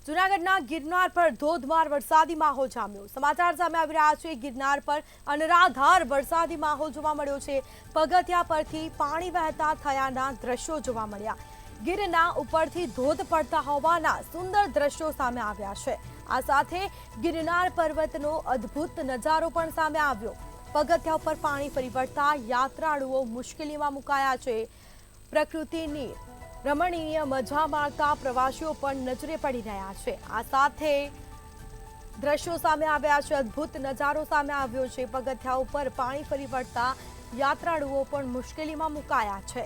જૂનાગઢના ગિરનાર પર ધોધમાર વરસાદી માહોલ જામ્યો। સમાચાર સામે આવી રહ્યા છે। ગિરનાર પર અનરાધાર વરસાદી માહોલ જોવા મળ્યો છે। પગથિયા પરથી પાણી વહેતા થયાના દ્રશ્યો જોવા મળ્યા। ગિરના ઉપરથી ધોધ પડતા હોવાના સુંદર દ્રશ્યો સામે આવ્યા છે। આ સાથે ગિરનાર પર્વતનો અદ્ભુત નજારો પણ સામે આવ્યો। પગથિયા ઉપર પાણી ફરી વળતા યાત્રાળુઓ મુશ્કેલીમાં મુકાયા છે। પ્રકૃતિની રમણીય મજા માણતા પ્રવાસીઓ પણ નજરે પડી રહ્યા છે। આ સાથે દ્રશ્યો સામે આવ્યા છે। અદ્ભુત નજારો સામે આવ્યો છે। પગથિયા ઉપર પાણી ફરી વળતા યાત્રાળુઓ પણ મુશ્કેલીમાં મુકાયા છે।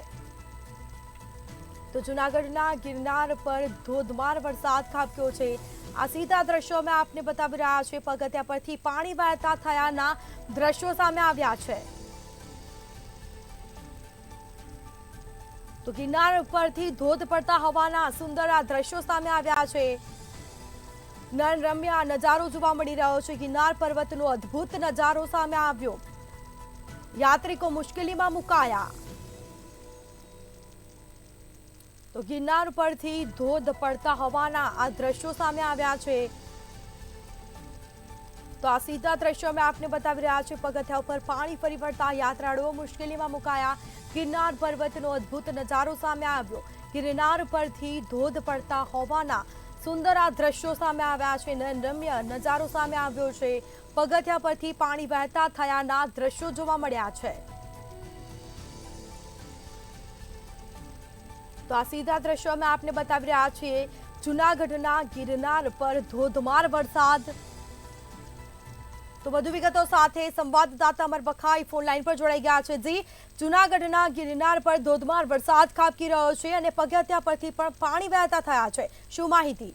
તો જૂનાગઢના ગિરનાર પર ધોધમાર વરસાદ ખાબક્યો છે। આ સીધા દ્રશ્યો અમે આપને બતાવી રહ્યા છે। પગથિયા પરથી પાણી વહેતા થયાના દ્રશ્યો સામે આવ્યા છે। તો ગિરનાર ઉપરથી ધોધ પડતા હોવાના સુંદર આ દ્રશ્યો સામે આવ્યા છે। નયનરમ્ય નજારો જોવા મળી રહ્યો છે। ગિરનાર પર્વતનો અદ્ભુત નજારો સામે આવ્યો। યાત્રિકો મુશ્કેલીમાં મુકાયા। તો ગિરનાર પરથી ધોધ પડતા હોવાના આ દ્રશ્યો સામે આવ્યા છે। તો આ સીધા દ્રશ્યો અમે આપને બતાવી રહ્યા છે। પગથિયા ઉપર પાણી ફરી વળતા યાત્રાળુઓ મુશ્કેલીમાં મુકાયા। ગિરનાર પર્વતનો અદ્ભુત નજારો સામે આવ્યો। ગિરનાર પરથી ધોધ પડતા હોવાના સુંદર આ દ્રશ્યો સામે આવ્યા છે। નયનરમ્ય નજારો સામે આવ્યો છે। પગથિયા પરથી પાણી વહેતા થયાના દ્રશ્યો જોવા મળ્યા છે। તો આ સીધા દ્રશ્યો અમે આપને બતાવી રહ્યા છીએ। જૂનાગઢના ગિરનાર પર ધોધમાર વરસાદ। તો વધુ વિગતો સાથે સંવાદદાતા અમર બખાઈ ફોન લાઈન પર જોડાઈ ગયા છે। જી, જૂનાગઢના ગિરનાર પર ધોધમાર વરસાદ ખાબકી રહ્યો છે અને પગથિયા પરથી પણ પાણી વહેતા થયા છે, શું માહિતી?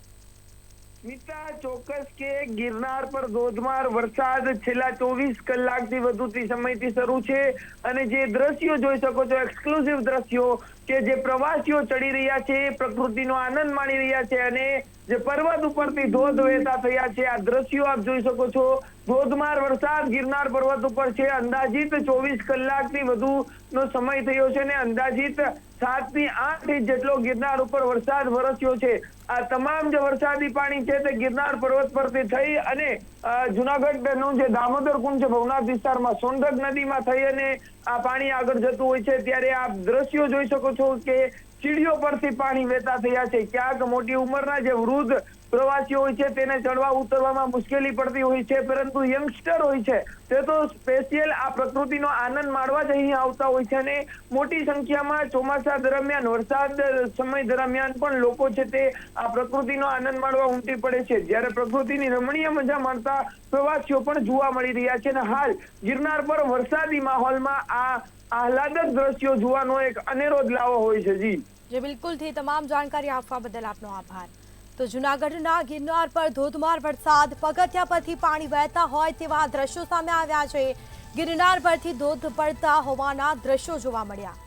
મિતા, ચોક્કસ કે ગિરનાર પર ધોધમાર વરસાદ છેલ્લા 24 કલાકથી વધુથી સમયથી શરૂ છે અને જે દ્રશ્યો જોઈ શકો છો, એક્સક્લુઝિવ દ્રશ્યો કે જે પ્રવાસીઓ ચડી રહ્યા છે, પ્રકૃતિનો આનંદ માણી રહ્યા છે અને જે પર્વત ઉપરથી ધોધ વહેતા થયા છે, આ દ્રશ્યો આપ જોઈ શકો છો। ધોધમાર વરસાદ ગિરનાર પર્વત ઉપર છે। અંદાજિત 24 કલાકથી વધુનો સમય થયો છે અને અંદાજિત 7 થી 8 ઇંચ જેટલો ગિરનાર ઉપર વરસાદ વરસ્યો છે। આ તમામ જે વરસાદી પાણી છે તે ગિરનાર પર્વત પરથી થઈ અને જૂનાગઢનું જે દામોદર કુંડ છે ભવનાથ વિસ્તારમાં સોનગઢ નદીમાં થઈ અને આ પાણી આગળ જતું હોય છે। ત્યારે આપ દ્રશ્યો જોઈ શકો છો કે સીડીઓ પરથી પાણી વહેતા થયા છે। ક્યાંક મોટી ઉંમરના જે વૃદ્ધ પ્રવાસીઓ હોય છે તેને ચડવા ઉતરવામાં મુશ્કેલી પડતી હોય છે, પરંતુ યંગસ્ટર હોય છે તે તો સ્પેશિયલ આ પ્રકૃતિનો આનંદ માણવા જ અહીં આવતા હોય છે અને મોટી સંખ્યામાં ચોમાસા દરમિયાન વરસાદ સમય દરમિયાન પણ લોકો છે તે આ પ્રકૃતિનો આનંદ માણવા ઉમટી પડે છે। જ્યારે પ્રકૃતિની રમણીય મજા માણતા પ્રવાસીઓ પણ જોવા મળી રહ્યા છે અને હાલ ગિરનાર પર વરસાદી માહોલમાં આ આહલાદક દ્રશ્યો જોવાનો એક અનેરો જ લાવો હોય છે। જી બિલકુલ થી તમામ જાણકારી આપવા બદલ આપનો આભાર। તો જૂનાગઢના ગિરનાર પર ધોધમાર વરસાદ, પગથિયા પરથી પાણી વહેતા હોય તેવા દ્રશ્યો સામે આવ્યા છે। ગિરનાર પરથી ધોધ પડતા હોવાના દ્રશ્યો જોવા મળ્યા।